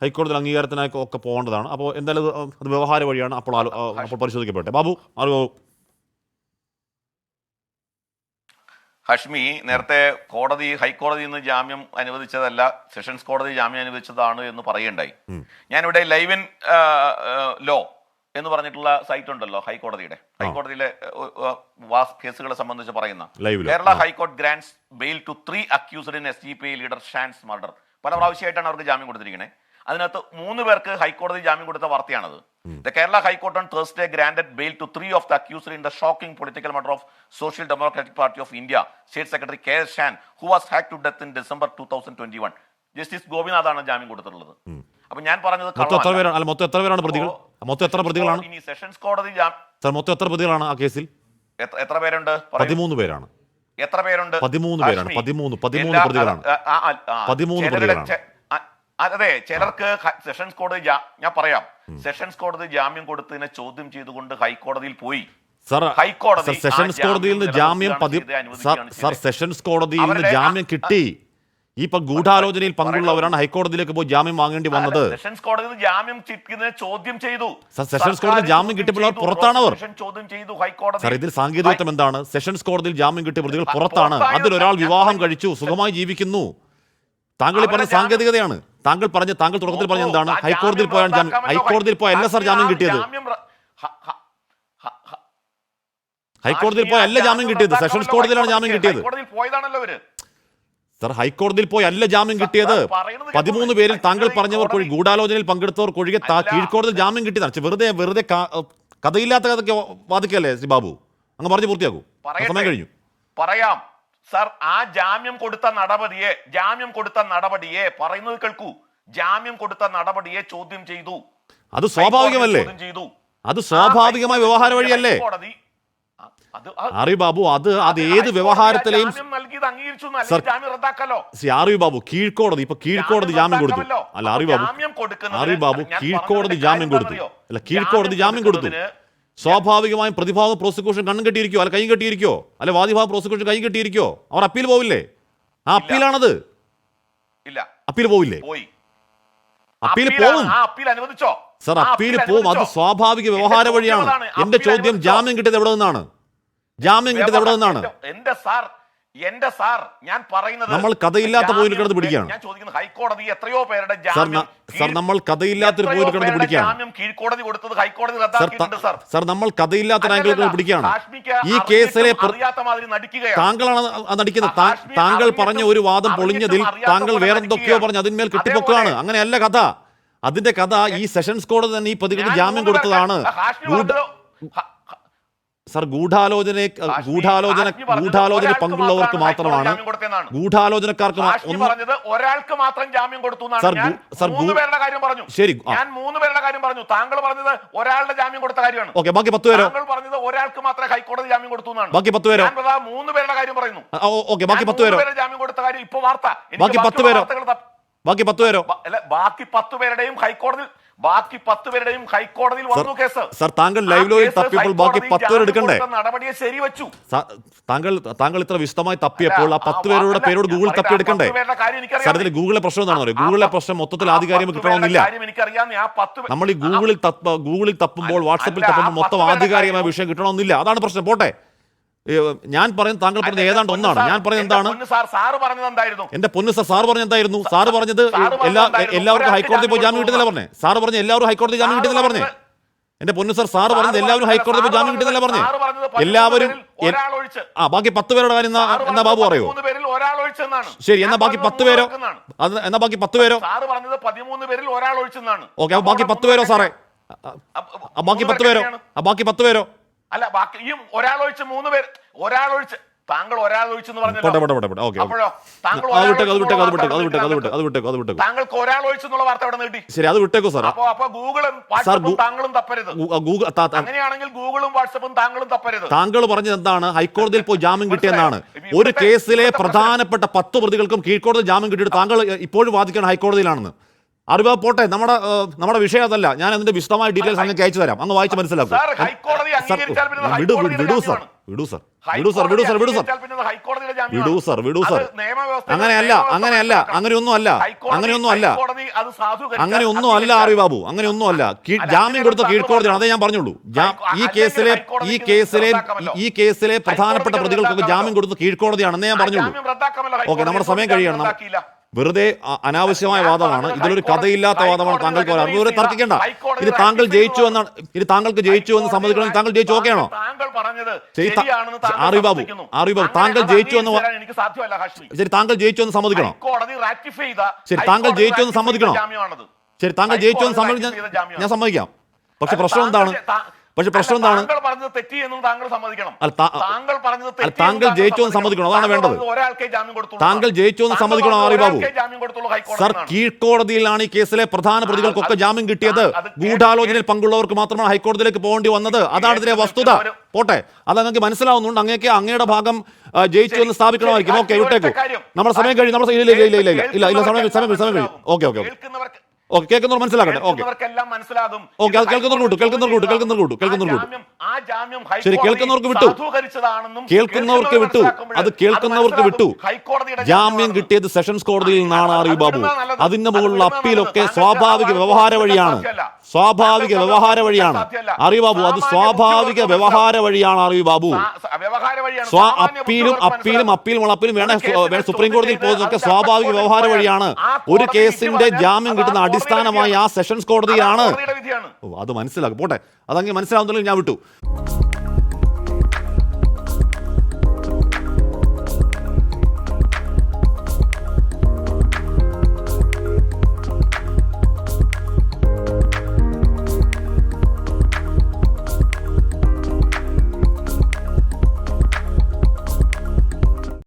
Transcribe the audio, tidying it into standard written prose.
ഹൈക്കോടതിയിൽ അംഗീകാരത്തിനായി ഒക്കെ പോകേണ്ടതാണ്. അപ്പോൾ എന്തായാലും അത് വ്യവഹാര വഴിയാണ്. അപ്പോൾ പരിശോധിക്കപ്പെടട്ടെ. ബാബു ഹഷ്മി, നേരത്തെ ഹൈക്കോടതിയിൽ നിന്ന് ജാമ്യം അനുവദിച്ചതല്ല, സെഷൻസ് കോടതി ജാമ്യം അനുവദിച്ചതാണ് എന്ന് പറയുണ്ടായി. ഞാനിവിടെ ലൈവ് ഇൻ ലോ എന്ന് പറഞ്ഞിട്ടുള്ള സൈറ്റ് ഉണ്ടല്ലോ ഹൈക്കോടതിയിലെ കേസുകളെ സംബന്ധിച്ച് പറയുന്ന Kerala high court grants bail to 3 accused in SDPI leader Shan's murder. പല പ്രാവശ്യമായിട്ടാണ് അവർക്ക് ജാമ്യം കൊടുത്തിരിക്കുന്നത്. അതിനകത്ത് 3 പേർക്ക് ഹൈക്കോടതി ജാമ്യം കൊടുത്ത വാർത്തയാണത്. The Kerala high court on Thursday granted bail to 3 of the accused in the shocking political murder of social democratic party of India state secretary KS Shan, who was hacked to death in December 2021. Justice ഗോപിനാഥാണ് ജാമ്യം കൊടുത്തിട്ടുള്ളത്. അപ്പൊ ഞാൻ പറഞ്ഞത് മൊത്തം എത്ര പ്രതികളാണ് ഇനി സെഷൻസ് കോടതി മൊത്തം എത്ര പ്രതികളാണ് ആ കേസിൽ? എത്ര പേരുണ്ട്? 13 പേരാണ്. എത്ര പേരുണ്ട്? 13 പേരാണ്. 13 പ്രതികളാണ്. 13 പ്രതികളാണ്. അതെ, ചിലർക്ക് സെഷൻസ് കോടതി ഞാൻ പറയാം, സെഷൻസ് കോടതി ജാമ്യം കൊടുത്തതിനെ ചോദ്യം ചെയ്തുകൊണ്ട് ഹൈക്കോടതിയിൽ പോയി. ഹൈക്കോടതി സെഷൻസ് കോടതിയിൽ നിന്ന് ജാമ്യം കിട്ടി. ഈ ഗൂഢാലോചനയിൽ പങ്കുള്ളവരാണ് ഹൈക്കോടതിയിലേക്ക് പോയി ജാമ്യം വാങ്ങേണ്ടി വന്നത്. സെഷൻസ് കോടതി ജാമ്യം ചോദ്യം ചെയ്തു. സെഷൻസ് കോടതി ജാമ്യം കിട്ടിയപ്പോൾ പുറത്താണവർ. ചോദ്യം ചെയ്തു ഹൈക്കോടതി. സാർ, ഇതിൽ സാങ്കേതികത്വം എന്താണ്? സെഷൻസ് കോടതിയിൽ ജാമ്യം കിട്ടിയ പ്രതികൾ പുറത്താണ്. അതിലൊരാൾ വിവാഹം കഴിച്ചു, സുഖമായി ജീവിക്കുന്നു. താങ്കൾ പറഞ്ഞ സാങ്കേതികതയാണ്. താങ്കൾ തുടക്കത്തിൽ പറഞ്ഞ എന്താണ്? ഹൈക്കോടതിയിൽ പോയല്ല സാർ ജാമ്യം കിട്ടിയത്. ഹൈക്കോടതിയിൽ പോയല്ല ജാമ്യം കിട്ടിയത്, സെഷൻസ് കോടതിയിലാണ് ജാമ്യം കിട്ടിയത്. സർ, ഹൈക്കോടതിയിൽ പോയി അല്ല ജാമ്യം കിട്ടിയത്. 13 പേരിൽ താങ്കൾ പറഞ്ഞവർ ഗൂഢാലോചനയിൽ പങ്കെടുത്തവർക്ക് ഒഴികെ കീഴ്ക്കോടതിയിൽ ജാമ്യം കിട്ടിയതാണ്. വെറുതെ കഥയില്ലാത്ത കഥയ്ക്ക് വാദിക്കല്ലേ ശ്രീ ബാബു? അങ്ങ് പറഞ്ഞു പൂർത്തിയാക്കൂ, സമയം കഴിഞ്ഞു. പറയാം സർ, ആ ജാമ്യം കൊടുത്ത നടപടിയെ പറയുന്നത് കേൾക്കൂ. ജാമ്യം കൊടുത്ത നടപടിയെ ചോദ്യം ചെയ്തു. അത് സ്വാഭാവികമല്ലേ? അത് സ്വാഭാവികമായ വ്യവഹാര വഴിയല്ലേ ആർ ബാബു? അത് ഏത് വ്യവഹാരത്തിലെയും ആർ ബാബു കീഴ്ക്കോടതി ജാമ്യം കൊടുത്തു. അല്ല ആർ ബാബു കീഴ്ക്കോടതി ജാമ്യം കൊടുത്തു. സ്വാഭാവികമായും പ്രതിഭാഗം പ്രോസിക്യൂഷൻ കണ്ണും കെട്ടിയിരിക്കോ, അല്ല കൈ കെട്ടിയിരിക്കോ, അല്ലെ വാദിഭാഗം പ്രോസിക്യൂഷൻ കൈ കെട്ടിയിരിക്കോ? അവർ അപ്പീൽ പോവില്ലേ? ആ അപ്പീലാണത്. അപ്പീൽ പോവില്ലേ? അപ്പീൽ പോവും സർ, അപ്പീൽ പോവും. അത് സ്വാഭാവിക വ്യവഹാര വഴിയാണ്. എന്റെ ചോദ്യം, ജാമ്യം കിട്ടിയത് എവിടെ നിന്നാണ്? എന്റെ സാർ, ഞാൻ പറയുന്നത് നമ്മൾ കഥയില്ലാത്ത പോയിന്റ് കിടന്ന് പിടിക്കുകയാണ്. ഞാൻ ചോദിക്കുന്നത്, ഹൈക്കോടതി എത്രയോ പേരുടെ ജാമ്യം നമ്മൾ കഥയില്ലാത്തൊരു പോയിന്റ് കിടന്ന് പിടിക്കുകയാണ്. കീഴ്ക്കോടതി കൊടുത്തത് ഹൈക്കോടതി റദ്ദാക്കിയിട്ടുണ്ട് സാർ. സാർ, നമ്മൾ കഥയില്ലാത്ത ആംഗിൾ പിടിക്കുകയാണ്. ഈ കേസിലെ താങ്കളാണ് നടിക്കുന്നത്. താങ്കൾ പറഞ്ഞ ഒരു വാദം പൊളിഞ്ഞതിൽ താങ്കൾ വേറെന്തൊക്കെയോ പറഞ്ഞ് അതിന്മേൽ കെട്ടിപ്പൊക്കുകയാണ്. അങ്ങനെയല്ല കഥ. അതിന്റെ കഥ ഈ സെഷൻസ് കോടതി തന്നെ ഈ പ്രതികൾക്ക് ജാമ്യം കൊടുത്തതാണ്. സർ, ഗൂഢാലോചന പങ്കുള്ളവർക്ക് മാത്രമാണ്. ഗൂഢാലോചനക്കാർക്ക് ഒരാൾക്ക് മാത്രം ജാമ്യം കൊടുത്തു. ശരി, ഞാൻ 3 പേരുടെ കാര്യം പറഞ്ഞു. താങ്കൾ പറഞ്ഞത് ഒരാളുടെ ജാമ്യം കൊടുത്ത കാര്യമാണ്. ഓക്കെ, ബാക്കി 10 പേരോ? താങ്കൾ പറഞ്ഞത് ഒരാൾക്ക് മാത്രമേ ഹൈക്കോടതി ജാമ്യം കൊടുത്തു എന്നാണ്. ബാക്കി 10 പേരോ? 3 പേരുടെ കാര്യം പറയുന്നു. ഓക്കെ, ബാക്കി 10 പേരോ? ജാമ്യം കൊടുത്ത കാര്യം ഇപ്പൊ വാർത്ത. ബാക്കി 10 പേരോ? ബാക്കി 10 പേരോ? ബാക്കി 10 പേരുടെയും ഹൈക്കോടതിയിൽ വന്നു കേസ്. സർ, താങ്കൾ ലൈവ് ലോയിൽ തപ്പിയപ്പോൾ ബാക്കി 10 പേര് എടുക്കണ്ടേ? നടപടിയെ ശരിവെച്ചു. താങ്കൾ ഇത്ര വിശദമായി തപ്പിയപ്പോൾ ആ 10 പേരുടെ പേരോട് ഗൂഗിൾ തപ്പി എടുക്കണ്ടേ? സാർ, ഇതിൽ ഗൂഗിളിലെ പ്രശ്നം എന്താണെന്ന് പറയും. ഗൂഗിളിലെ പ്രശ്നം മൊത്തത്തിൽ ആധികാരികം കിട്ടണമെന്നില്ല. നമ്മൾ ഈ ഗൂഗിളിൽ തപ്പുമ്പോൾ, വാട്സപ്പിൽ തപ്പുമ്പോൾ മൊത്തം ആധികാരികമായ വിഷയം കിട്ടണമെന്നില്ല. അതാണ് പ്രശ്നം. പോട്ടെ, ഞാൻ പറയുന്നത് താങ്കൾ പറഞ്ഞത് ഏതാണ്ട് ഒന്നാണ്. ഞാൻ പറയുന്നത് എന്താണ്? എന്റെ പൊന്നു സാർ, സാർ പറഞ്ഞത് എന്തായിരുന്നു? സാറ് പറഞ്ഞത് എല്ലാവർക്കും ഹൈക്കോടതി പോയി ജാമ്യം കിട്ടുന്നില്ല പറഞ്ഞേ. സാറ് പറഞ്ഞ എല്ലാവരും ഹൈക്കോടതി ജാമ്യം കിട്ടുന്നില്ല പറഞ്ഞേ. എന്റെ പൊന്നു സാർ, സാറ് പറഞ്ഞത് എല്ലാവരും ഹൈക്കോടതി പോയി ജാമ്യം കിട്ടുന്നില്ല പറഞ്ഞേ. എല്ലാവരും. ബാക്കി 10 പേരുടെ കാര്യം എന്നാ ബാബു പറയോ? ശരി, എന്നാ ബാക്കി 10 പേരോ? ബാക്കി 10 പേരോ? ഓക്കെ, ബാക്കി 10 പേരോ സാറേ? ബാക്കി 10 പേരോ? ബാക്കി 10 പേരോ? അല്ല, ബാക്കിയും ഒരാളൊഴിച്ച് 3 പേര്. ഒരാളൊഴിച്ച് താങ്കൾ ഒരാളൊഴിച്ചെന്ന് പറഞ്ഞല്ലോ. അപ്പോഴോ താങ്കൾക്ക് ഒരാളൊഴിച്ചെന്നുള്ള വാർത്ത എവിടെ കിട്ടി? ശരി, അത് വിട്ടേക്കോ സാർ. അപ്പൊ ഗൂഗിളും വാട്സപ്പും താങ്കളും തപ്പരുത്. അങ്ങനെയാണെങ്കിൽ ഗൂഗിളും വാട്സപ്പും താങ്കളും തപ്പരുത്. താങ്കൾ പറഞ്ഞത് എന്താണ്? ഹൈക്കോടതിയിൽ പോയി ജാമ്യം കിട്ടിയെന്നാണ്. ഒരു കേസിലെ പ്രധാനപ്പെട്ട 10 പ്രതികൾക്കും കീഴ്ക്കോടതി ജാമ്യം കിട്ടിയിട്ട് താങ്കൾ ഇപ്പോഴും വാദിക്കണം ഹൈക്കോടതിയിലാണെന്ന്. അറിവ് പോട്ടെ, നമ്മുടെ വിഷയം അതല്ല. ഞാൻ അതിന്റെ വിശദമായ ഡീറ്റെയിൽസ് അങ്ങ് അയച്ചു തരാം. അങ്ങ് വായിച്ച് മനസ്സിലാക്കും. ഹൈക്കോടതി വിടൂ സാർ. വിടൂ സർ വിടൂ സർ വിടൂ സർ വിടൂ സർ വിടൂ സർ വിടൂ സർ അങ്ങനെയല്ല അങ്ങനെയല്ല അങ്ങനെയൊന്നും അല്ല അങ്ങനെയൊന്നും അല്ല അങ്ങനെയൊന്നും അല്ല ആർ വി ബാബു അങ്ങനെയൊന്നും അല്ല ജാമ്യം കൊടുത്ത കീഴ്ക്കോടതിയാണ് അതേ ഞാൻ പറഞ്ഞുള്ളൂ ഈ കേസിലെ പ്രധാനപ്പെട്ട പ്രതികൾക്കൊക്കെ ജാമ്യം കൊടുത്ത കീഴ്ക്കോടതിയാണെന്നേ ഞാൻ പറഞ്ഞുള്ളൂ ഓക്കെ നമ്മുടെ സമയം കഴിയണം വെറുതെ അനാവശ്യമായ വാദമാണ് ഇതിലൊരു കഥയില്ലാത്ത വാദമാണ് താങ്കൾക്ക് വെറുതെ തർക്കിക്കേണ്ട ഇത് താങ്കൾ ജയിച്ചു എന്നാണ് ഇത് താങ്കൾക്ക് ജയിച്ചു എന്ന് സമ്മതിക്കണമെങ്കിൽ താങ്കൾ ജയിച്ചു ഓക്കെയാണോ ആർ വി ബാബു താങ്കൾ ജയിച്ചു എന്ന് ശരി താങ്കൾ ജയിച്ചു എന്ന് സമ്മതിക്കണോ ശരി താങ്കൾ ജയിച്ചു എന്ന് സമ്മതിക്കണോ ശരി താങ്കൾ ജയിച്ചു എന്ന് സമ്മതിക്കാൻ ഞാൻ സമ്മതിക്കാം പക്ഷെ പ്രശ്നം എന്താണ് താങ്കൾ ജയിച്ചു എന്ന് സമ്മതിക്കണോ അതാണ് വേണ്ടത് താങ്കൾ ജയിച്ചു എന്ന് സമ്മതിക്കണോ ആർ വി ബാബു സർ കീഴ്ക്കോടതിയിലാണ് ഈ കേസിലെ പ്രധാന പ്രതികൾക്കൊക്കെ ജാമ്യം കിട്ടിയത് ഗൂഢാലോചനയിൽ പങ്കുള്ളവർക്ക് മാത്രമാണ് ഹൈക്കോടതിയിലേക്ക് പോകേണ്ടി വന്നത് അതാണ് ഇതിലെ വസ്തുത പോട്ടെ അത് നിങ്ങൾക്ക് മനസ്സിലാവുന്നുണ്ട് അങ്ങേക്ക് അങ്ങയുടെ ഭാഗം ജയിച്ചു എന്ന് സ്ഥാപിക്കണമായിരിക്കും ഓക്കെ വിട്ടേക്കു നമ്മുടെ സമയം കഴിയും നമ്മുടെ ഇല്ല സമയം കഴിയും ഓക്കെ ഓക്കെ ഓക്കെ കേൾക്കുന്നവർ മനസ്സിലാക്കട്ടെ ഓക്കെ ഓക്കെ അത് ശരി കേൾക്കുന്നവർക്ക് വിട്ടു അത് കേൾക്കുന്നവർക്ക് വിട്ടു ജാമ്യം കിട്ടിയത് സെഷൻസ് കോടതിയിൽ നിന്നാണ് ആർ വി ബാബു അതിന്റെ മുകളിലുള്ള അപ്പീലൊക്കെ സ്വാഭാവിക വ്യവഹാര വഴിയാണ് ആർ വി ബാബു അത് സ്വാഭാവിക വ്യവഹാര വഴിയാണ് ആർ വി ബാബു അപ്പീലും വേണം സുപ്രീം കോടതിയിൽ പോകുന്നതൊക്കെ സ്വാഭാവിക വ്യവഹാര വഴിയാണ് ഒരു കേസിന്റെ ജാമ്യം കിട്ടുന്ന അടിസ്ഥാനമായി ആ സെഷൻസ് കോടതിയാണ് അത് മനസ്സിലാക്കും പോട്ടെ അതങ്ങനെ മനസ്സിലാവുന്നില്ലെങ്കിൽ ഞാൻ വിട്ടു